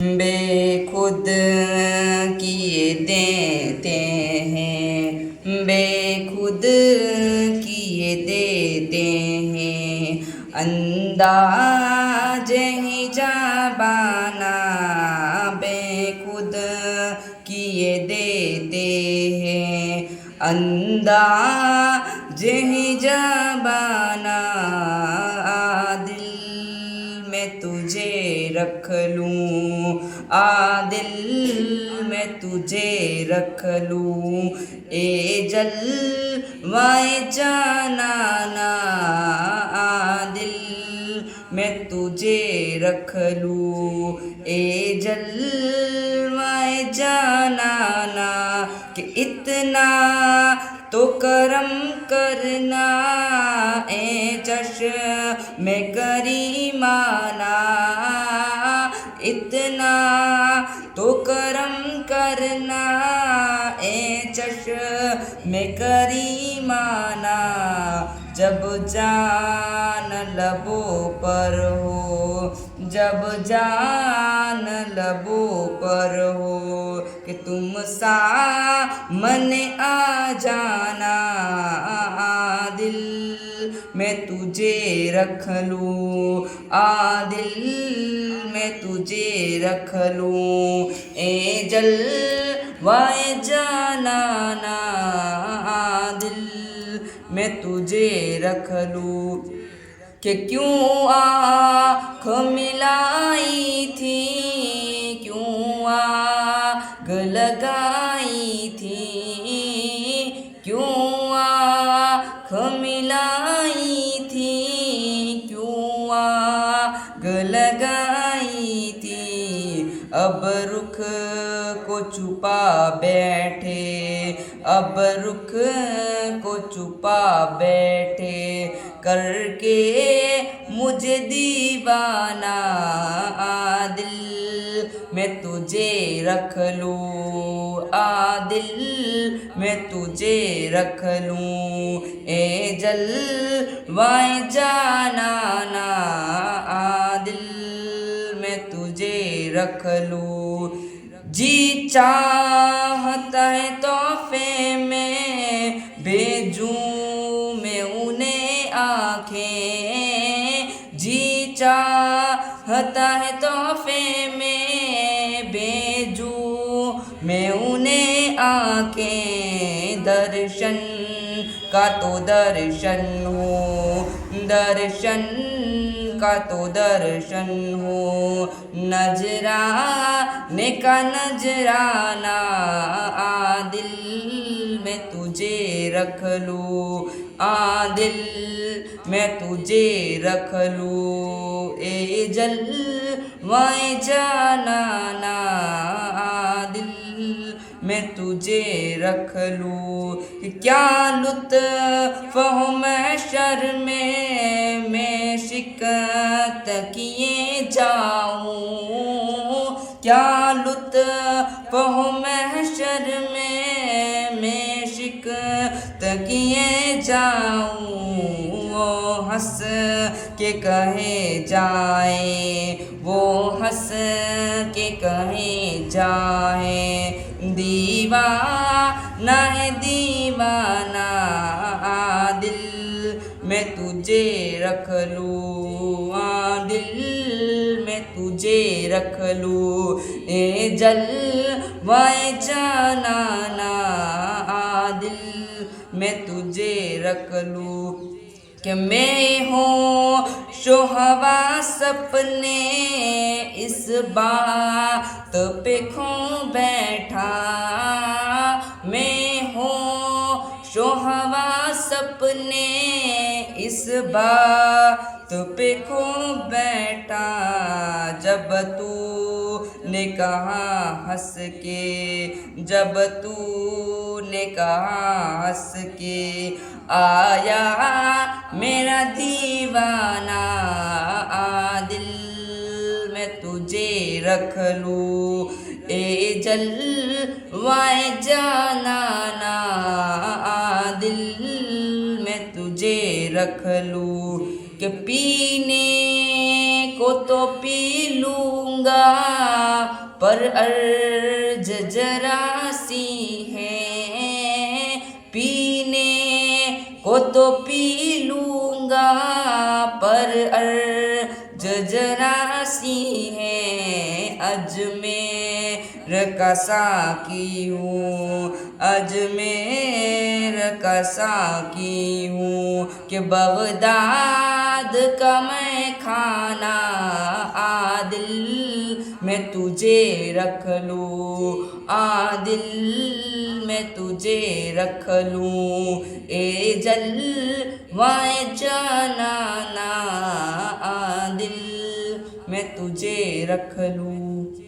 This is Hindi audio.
बेखुद किए देते हैं, बेखुद किए देते हैं, अंदाज ही जाबाना बेखुद किए देते हैं, अंदाज ही जाबाना दिल में तुझे रख लूं, दिल में तुझे रख लूं, ए जलवाए जानाना दिल में तुझे रख लूं, ए जलवाए जानाना कि इतना तो करम करना ए चश्मे करीमाना, इतना तो करम करना ए चश्मे करीमाना, जब जान लबों पर हो, जब जान लबों पर हो कि तुम सामने आ जाना दिल में तुझे रख लूं, दिल में तुझे रख लूं, ए जलवाए जानाना दिल में तुझे रख लूं कि क्यों आँख मिलाई थी, क्यों आग लगाई थी, क्यों आँख मिलाई थी, क्यों आग लगाई थी, अब रुख को छुपा बैठे, अब रुख को छुपा बैठे करके मुझे दीवाना दिल में तुझे रख लूं, दिल में तुझे रख लूं, ए जलवाए जानाना दिल में तुझे रख लूं, जी चाहता है तोहफे में भेजूं मैं उन्हें आँखें, जी चाहता है तोहफे में भेजूं मैं उन्हें आँखें, दर्शन का तो दर्शन हो, दर्शन का तो दर्शन हो, नजराने का नजराना दिल में तुझे रख लूं, दिल में तुझे रख लूं, ए जलवाए जानाना दिल में तुझे रख लूं, क्या लुत्फ़ हो महशर में मैं शिकत किए जाऊं, क्या लुत्फ़ हो महशर में मैं शिकत किए जाऊं, वो हंस के कहे जाए, वो हंस के कहे जाए, दीवाना है दीवाना दिल में तुझे रख लूं, दिल में तुझे रख लूं, ए जलवाए जानाना दिल में तुझे रख लूं, कि मैं हूँ शोहवा सपने इस बात पे खो बैठा, मैं हूँ शोहवा सपने इस बात पे खो बैठा, जब तूने कहा हंस के, जब तूने कहा हंस के आया मेरा दीवाना दिल में तुझे रख लूं, ए जलवाए जानाना दिल में तुझे रख लूं, कि पीने को तो पी लूँगा पर अर्ज जरा सी है, पीने को तो पी लूँगा पर अर्ज जरा सी है। अजमेर का साकी हूँ, अजमेर का साकी हूँ कि बगदाद का मैं खाना आदिल मैं तुझे रख लूँ, आदिल मैं तुझे रख लूँ। ए जलवाए जानाना आदिल मैं तुझे रख लूँ।